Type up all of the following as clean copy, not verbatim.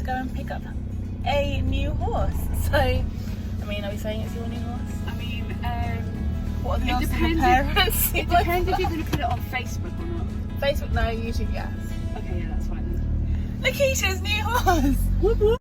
to go and pick up a new horse. So, I mean, are we saying it's your new horse? I mean, what are the odds of the depends parents? it depends if you're going to put it on Facebook or not. Facebook, no, YouTube, yes. Okay, yeah, that's fine then. Nikita's new horse! Whoop, whoop.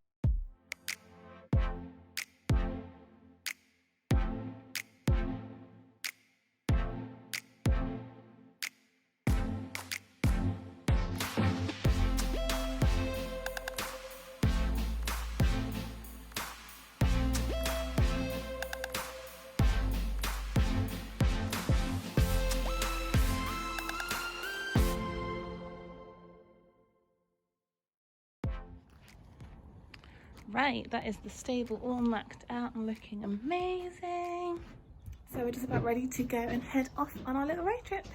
Right, that is the stable all maxed out and looking amazing. So we're just about ready to go and head off on our little road trip.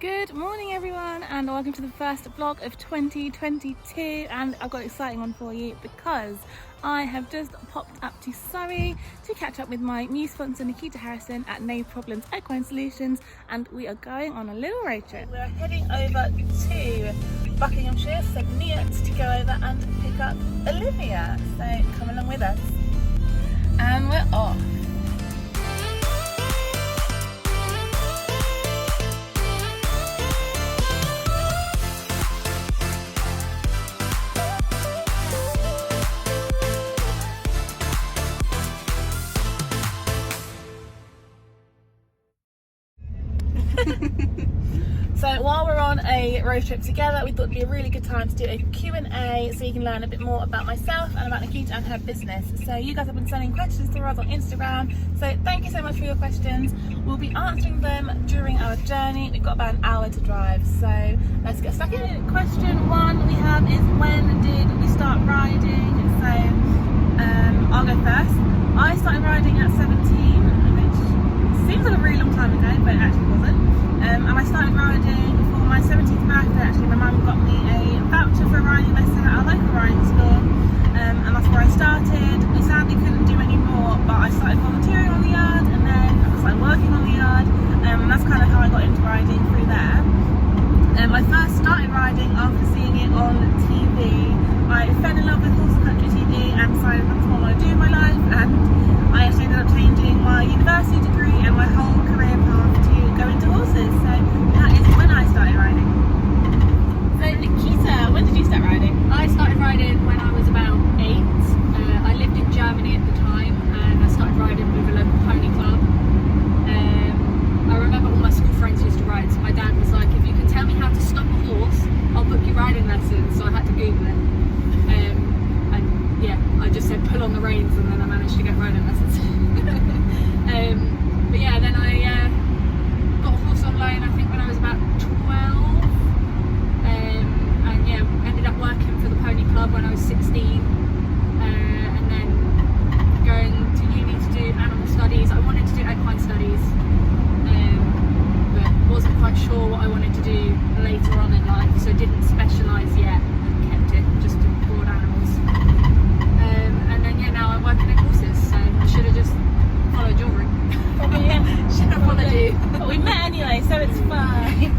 Good morning everyone, and welcome to the first vlog of 2022, and I've got an exciting one for you because I have just popped up to Surrey to catch up with my new sponsor Nikita Harrison at Neigh Equestrian Solutions, and we are going on a little road trip. We're heading over to Buckinghamshire, so Neigh, to go over and pick up Olivia, so come along with us. And we're off. So while we're on a road trip together, we thought it'd be a really good time to do a Q&A so you can learn a bit more about myself and about Nikita and her business. So you guys have been sending questions to us on Instagram, so thank you so much for your questions. We'll be answering them during our journey. We've got about an hour to drive, so let's get stuck in. Question one we have is, when did we start riding? So I'll go first. I started riding at 17, which seems like a really long time ago, but it actually wasn't. And I started riding for my 17th birthday. Actually, my mum got me a voucher for a riding lesson at our local riding school, and that's where I started. We sadly couldn't do any more, but I started volunteering on the yard, and then I started working on the yard, and that's kind of how I got into riding through there. I first started riding after seeing it on TV. I fell in love with horse and country TV and decided that's what I want to do in my life, and I actually ended up changing my university degree and my whole career path to go into horses. So that is when I started riding. So Nikita, when did you start riding? I started riding when I was about 8. I lived in Germany at the time, and I started riding with a local pony club. I remember all my school friends used to ride, so my dad was like, if you can tell me how to stop a horse, I'll book you riding lessons. So I had to Google it. And yeah, I just said pull on the reins, and then I managed to get riding lessons. But yeah, then I got a horse on loan, I think when I was about 12, and yeah, ended up working for the pony club when I was 16, and then going to uni to do animal studies. I wanted to do equine studies, but wasn't quite sure what I wanted to do later on in life, so didn't specialise yet and kept it just to broad animals. And then yeah, now I'm working at horses, so I should have just followed your route. Probably, yeah. Should have followed you. But we met anyway, so it's fine.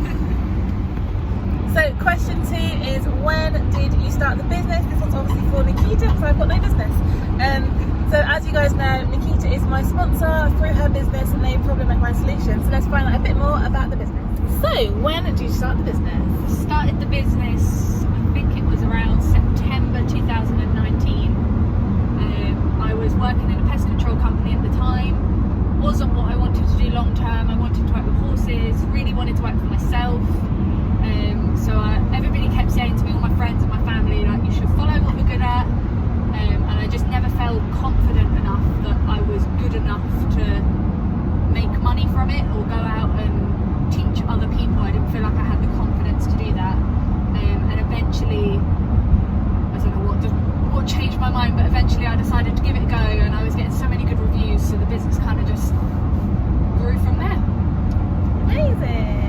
So question 2 is, when did you start the business? This one's obviously for Nikita because I've got no business. So as you guys know, Nikita is my sponsor through her business, Neigh Equestrian Solutions. So let's find out a bit more about the business. So when did you start the business? Started the business, I think it was around September 2019. I was working in a pest control company at the time. Wasn't what I wanted to do long term. I wanted to work with horses, really wanted to work for myself. So everybody kept saying to me, all my friends and my family, like, you should follow what you're good at. And I just never felt confident enough that I was good enough to make money from it or go out and teach other people. I didn't feel like I had the confidence to do that. And eventually, I don't know what changed my mind, but eventually I decided to give it a go, and I was getting so many good reviews, so the business kind of just grew from there. Amazing.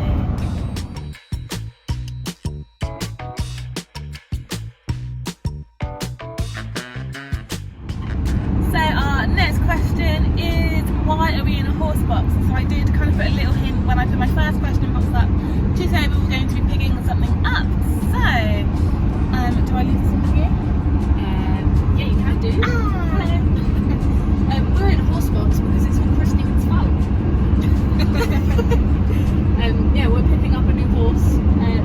So our next question is, horse box. So I did kind of put a little hint when I put my first question box up to say we were going to be picking something up. So, do I leave this in here? Yeah, you can do. Hello. We're in a horse box because it's for Christine's phone. Yeah, we're picking up a new horse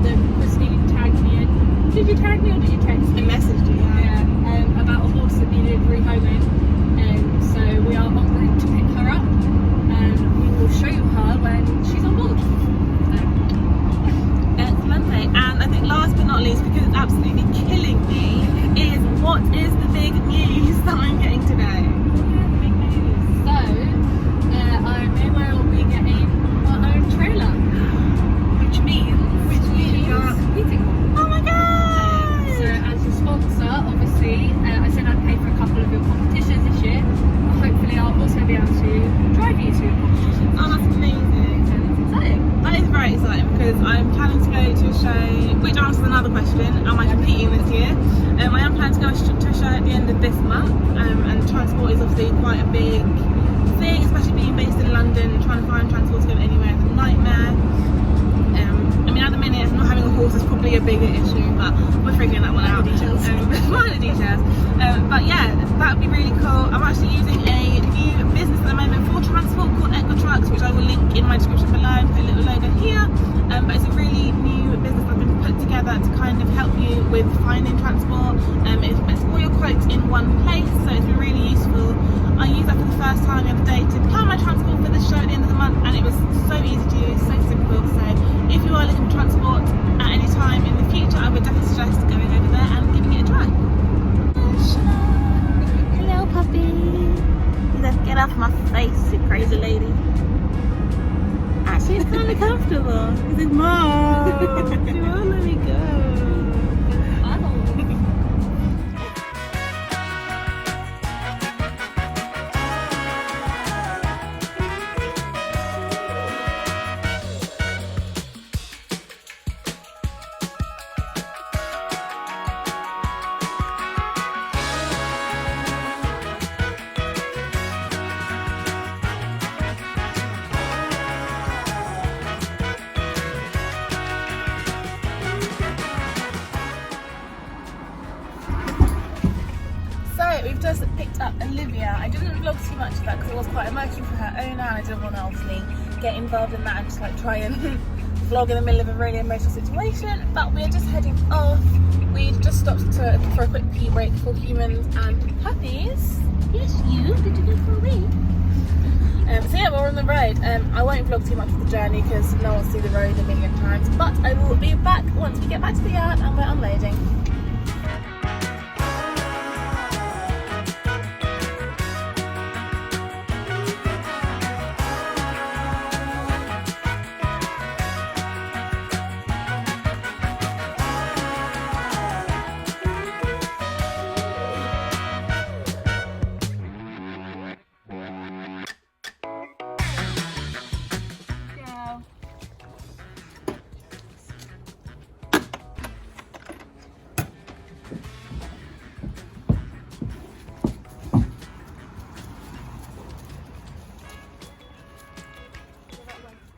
that Christine tagged me in. Did you tag me or did you text me? I messaged you, yeah. About a horse that needed rehoming. So we are en route to pick her up and we will show you her when she's on board. Excellent, mate. And I think last but not least, because it's absolutely killing me, is what is the big news that I'm getting today? Big news. So, I will be getting our own trailer. Which means we are competing on. Oh my god! So as a sponsor, obviously, I said I'd pay for a couple of your competitions this year. But hopefully I'll also be able to drive you to your competitions. Oh, that's amazing. So it's exciting. That is very exciting because I'm planning to go to a show, which answers another question, am I competing this year? I am planning to go to a show at the end of this month, and transport is obviously quite a big thing, especially being based in London. Trying to find transport to go anywhere is a nightmare. I mean, at the minute, not having a horse is probably a bigger issue, but we're figuring that one out. Minor details. But yeah, that would be really cool. I'm actually using a new business at the moment for transport called Equestrian, which I will link in my description below. Put a little logo here. But it's a really new business I've been put together to kind of help you with finding transport. It puts all your quotes in one place, so it's been really useful. I used that for the first time the other day to plan my transport for the show at the end of the month, and it was so easy to use, so simple. So if you are looking for transport at any time in the future, I would definitely suggest going over there and giving it a try. Hello, puppy. Let's get off my face, you crazy lady. Actually, it's kind of comfortable. He's like, Mom, she won't let me go. We've just picked up Olivia. I didn't vlog too much of that because it was quite emotional for her owner, and I didn't want to obviously get involved in that and just like try and vlog in the middle of a really emotional situation. But we're just heading off. We just stopped for a quick pee break for humans and puppies. Yes, you. Did you go for a wee? So yeah, we're on the road. I won't vlog too much of the journey because no one will see the road a million times. But I will be back once we get back to the yard and we're unloading.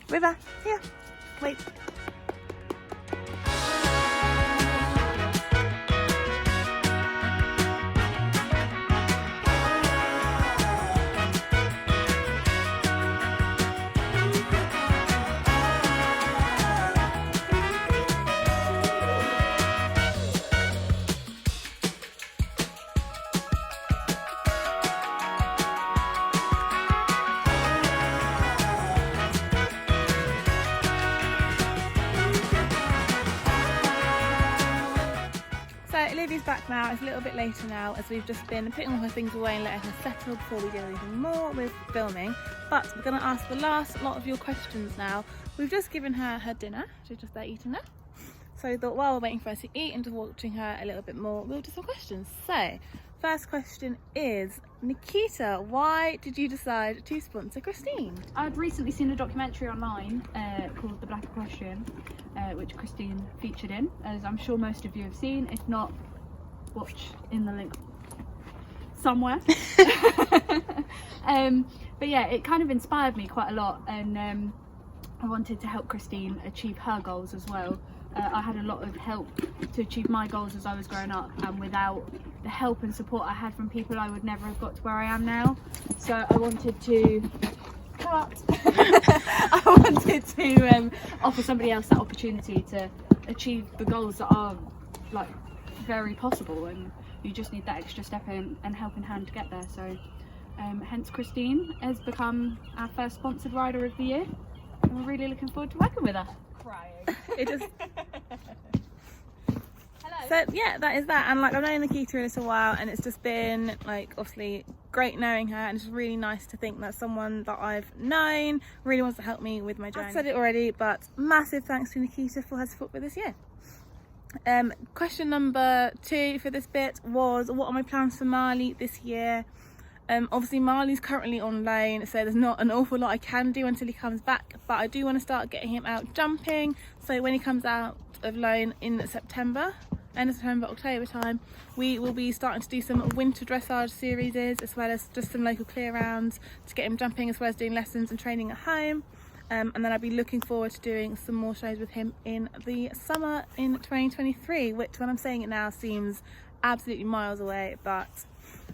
River, here, wait. Olivia's back now. It's a little bit later now as we've just been putting all her things away and letting her settle before we do anything more with filming. But we're going to ask the last lot of your questions now. We've just given her her dinner. She's just there eating that. So we thought while we're waiting for her to eat and just watching her a little bit more, we'll do some questions. So first question is, Nikita, why did you decide to sponsor Christine? I'd recently seen a documentary online called The Black Equestrian, which Christine featured in, as I'm sure most of you have seen. If not, watch in the link. somewhere. But yeah, it kind of inspired me quite a lot, and I wanted to help Christine achieve her goals as well. I had a lot of help to achieve my goals as I was growing up, and without the help and support I had from people, I would never have got to where I am now. So I wanted to I wanted to offer somebody else that opportunity to achieve the goals that are like very possible, and you just need that extra step in and helping hand to get there. So hence Christine has become our first sponsored rider of the year, and we're really looking forward to working with her. Crying. It just So yeah, that is that. And like, I've known Nikita a little while, and it's just been like obviously great knowing her, and it's really nice to think that someone that I've known really wants to help me with my journey. I've said it already, but massive thanks to Nikita for her support with this year. Question number 2 for this bit was, what are my plans for Marley this year? Obviously Marley's currently on loan, so there's not an awful lot I can do until he comes back, but I do want to start getting him out jumping. So when he comes out of loan in September, end of September, October time, we will be starting to do some winter dressage series, as well as just some local clear rounds to get him jumping, as well as doing lessons and training at home. And then I'll be looking forward to doing some more shows with him in the summer in 2023, which when I'm saying it now seems absolutely miles away, but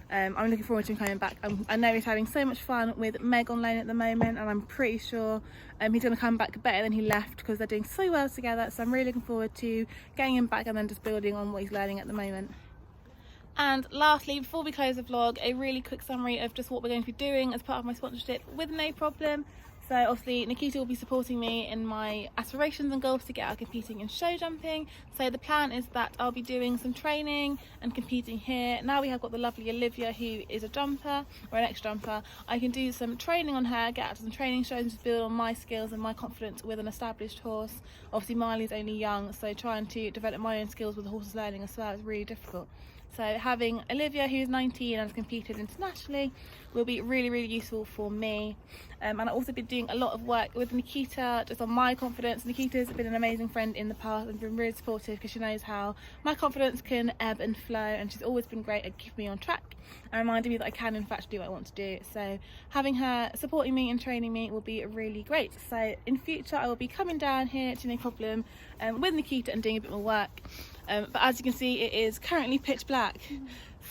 I'm looking forward to him coming back. I know he's having so much fun with Meg on loan at the moment, and I'm pretty sure he's going to come back better than he left, because they're doing so well together. So I'm really looking forward to getting him back and then just building on what he's learning at the moment. And lastly, before we close the vlog, a really quick summary of just what we're going to be doing as part of my sponsorship with No Problem. So obviously Nikita will be supporting me in my aspirations and goals to get out competing in show jumping. So the plan is that I'll be doing some training and competing here. Now we have got the lovely Olivia, who is a jumper, or an ex-jumper. I can do some training on her, get out to some training shows, and just build on my skills and my confidence with an established horse. Obviously Marley's only young, so trying to develop my own skills with the horse's learning as well is really difficult. So having Olivia, who's 19 and has competed internationally, will be really, really useful for me. And I've also been doing a lot of work with Nikita just on my confidence. Nikita's been an amazing friend in the past and been really supportive, because she knows how my confidence can ebb and flow, and she's always been great at keeping me on track and reminding me that I can in fact do what I want to do. So having her supporting me and training me will be really great. So in future I will be coming down here to No Problem with Nikita and doing a bit more work. But as you can see, it is currently pitch black.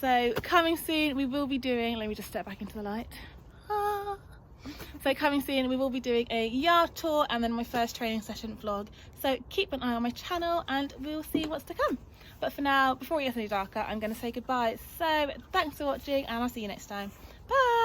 So coming soon we will be doing, let me just step back into the light. So coming soon we will be doing a yard tour and then my first training session vlog. So keep an eye on my channel and we'll see what's to come. But for now, before it gets any darker, I'm going to say goodbye. So thanks for watching, and I'll see you next time. Bye!